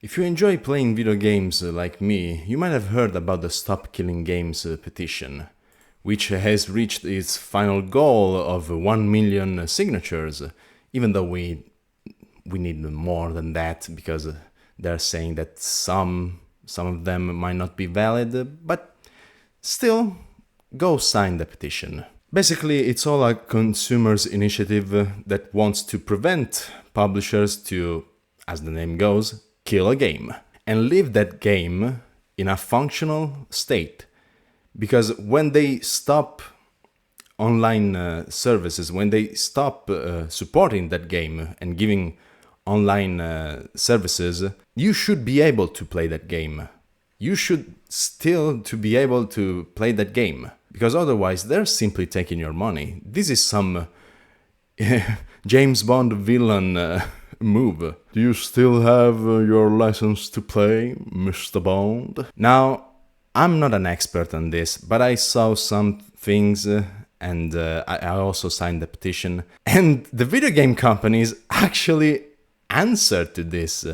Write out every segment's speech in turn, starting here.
If you enjoy playing video games like me, you might have heard about the Stop Killing Games petition, which has reached its final goal of 1 million signatures, even though we need more than that, because they're saying that some of them might not be valid, but still, go sign the petition. Basically, it's all a consumers' initiative that wants to prevent publishers to, as the name goes, kill a game and leave that game in a functional state. Because when they stop online services, when they stop supporting that game and giving online services, you should be able to play that game. You should still to be able to play that game, because otherwise they're simply taking your money. This is some James Bond villain move. Do you still have your license to play, Mr. Bond? Now, I'm not an expert on this, but I saw some things and I also signed the petition. And the video game companies actually answered to this.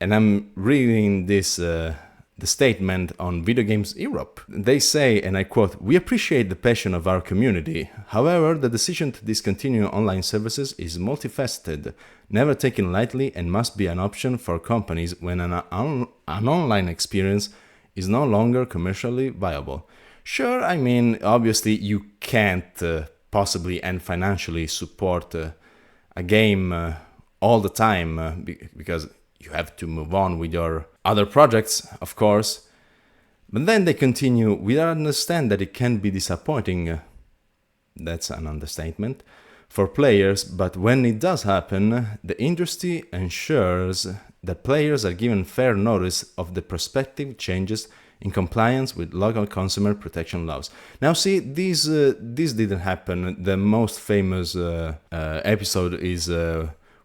And I'm reading this the statement on Video Games Europe. They say, and I quote, "We appreciate the passion of our community. However, the decision to discontinue online services is multifaceted, never taken lightly, and must be an option for companies when an online experience is no longer commercially viable." Sure, I mean, obviously you can't possibly and financially support a game all the time because you have to move on with your other projects, of course. But then they continue, "We understand that it can be disappointing," that's an understatement, "for players, but when it does happen, the industry ensures that players are given fair notice of the prospective changes in compliance with local consumer protection laws." Now see, this didn't happen. The most famous episode is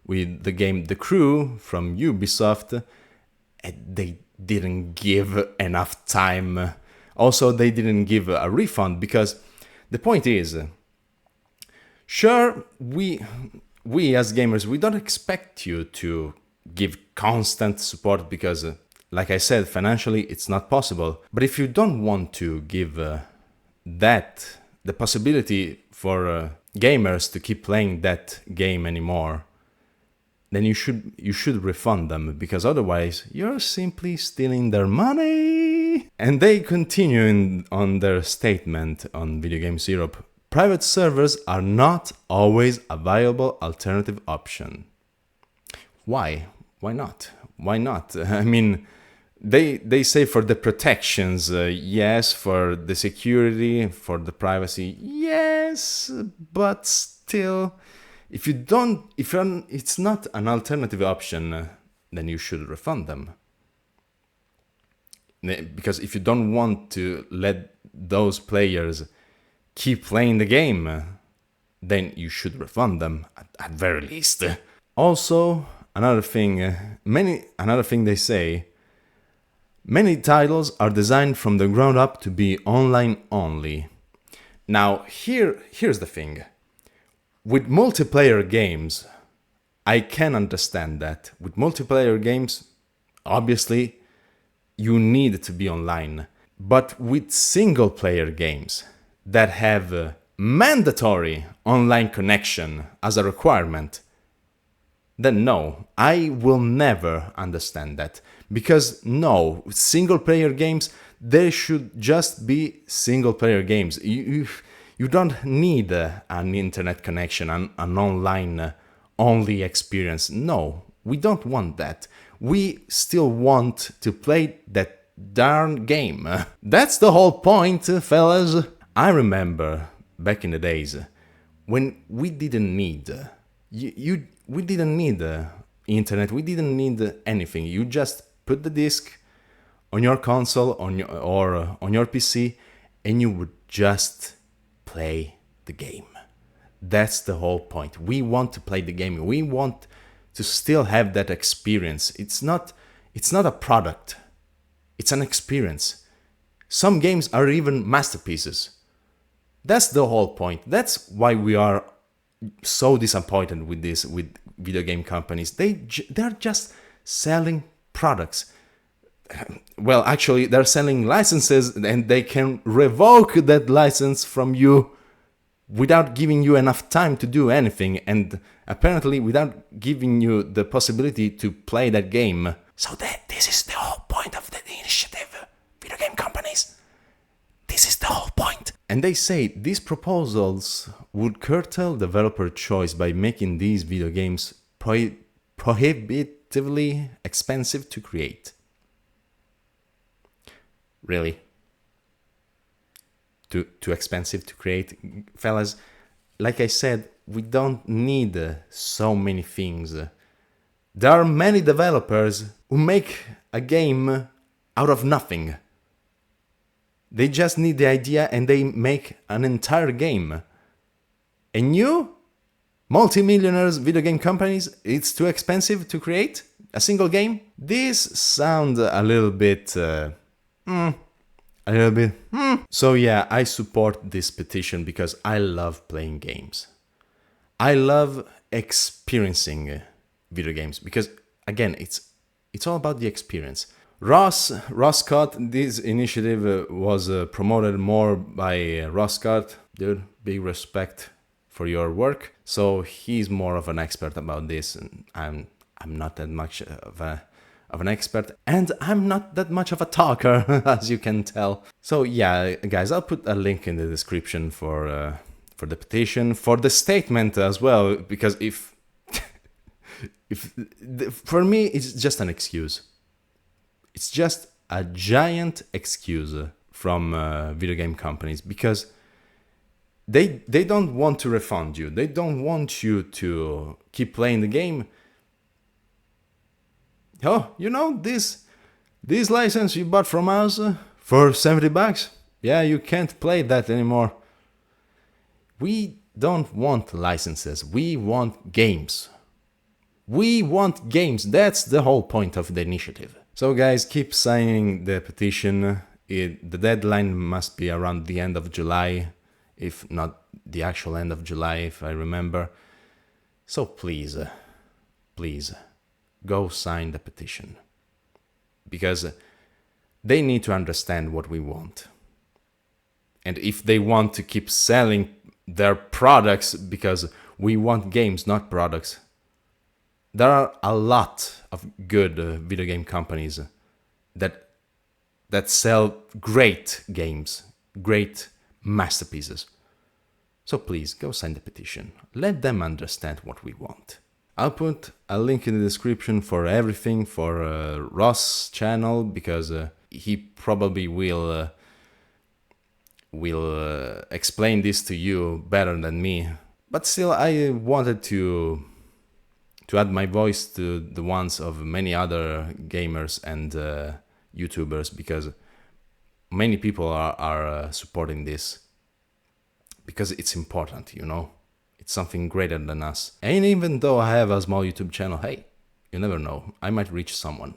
with the game The Crew from Ubisoft. They didn't give enough time. Also, they didn't give a refund, because the point is, sure, we as gamers, we don't expect you to give constant support because, like I said, financially it's not possible. But if you don't want to give the possibility for gamers to keep playing that game anymore, then you should refund them, because otherwise you're simply stealing their money. And they continue on their statement on Video Games Europe. "Private servers are not always a viable alternative option." Why? Why not? Why not? I mean, they say for the protections, yes, for the security, for the privacy, yes, but still, if it's not an alternative option, then you should refund them. Because if you don't want to let those players keep playing the game, then you should refund them at very least. Also, another thing they say, "Many titles are designed from the ground up to be online only." Now, here's the thing. With multiplayer games, I can understand that. With multiplayer games, obviously, you need to be online. But with single-player games that have mandatory online connection as a requirement, then no, I will never understand that. Because no, single-player games, they should just be single-player games. You don't need an internet connection, an online only experience. No, we don't want that. We still want to play that darn game. That's the whole point, fellas. I remember back in the days when we didn't need we didn't need internet. We didn't need anything. You just put the disc on your console or on your PC, and you would just play the game. That's the whole point. We want to play the game. We want to still have that experience. It's not a product. It's an experience. Some games are even masterpieces. That's the whole point. That's why we are so disappointed with video game companies. They're just selling products. Well, actually, they're selling licenses and they can revoke that license from you without giving you enough time to do anything, and apparently without giving you the possibility to play that game. So this is the whole point of the initiative, video game companies. This is the whole point. And they say these proposals would curtail developer choice by making these video games prohibitively expensive to create. Really? Too expensive to create? Fellas, like I said, we don't need so many things. There are many developers who make a game out of nothing. They just need the idea and they make an entire game. And you, multi-millionaires video game companies, it's too expensive to create a single game? This sounds a little bit... So yeah, I support this petition because I love playing games. I love experiencing video games because, again, it's all about the experience. Ross Scott, this initiative was promoted more by Ross Scott. Dude, big respect for your work. So he's more of an expert about this, and I'm not that much of an expert, and I'm not that much of a talker, as you can tell. So yeah, guys, I'll put a link in the description for the petition, for the statement as well, because if for me it's just an excuse. It's just a giant excuse from video game companies, because they don't want to refund you. They don't want you to keep playing the game. Oh, you know, this license you bought from us for $70? Yeah, you can't play that anymore. We don't want licenses. We want games. We want games. That's the whole point of the initiative. So guys, keep signing the petition. The deadline must be around the end of July, if not the actual end of July, if I remember. So please, go sign the petition, because they need to understand what we want. And if they want to keep selling their products, because we want games, not products, there are a lot of good video game companies that sell great games, great masterpieces. So please, go sign the petition. Let them understand what we want. I'll put a link in the description for everything, for Ross' channel, because he probably will explain this to you better than me. But still, I wanted to add my voice to the ones of many other gamers and YouTubers, because many people are supporting this, because it's important, you know? It's something greater than us. And even though I have a small YouTube channel, hey, you never know, I might reach someone.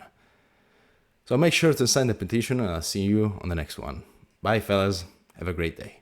So make sure to sign the petition, and I'll see you on the next one. Bye, fellas. Have a great day.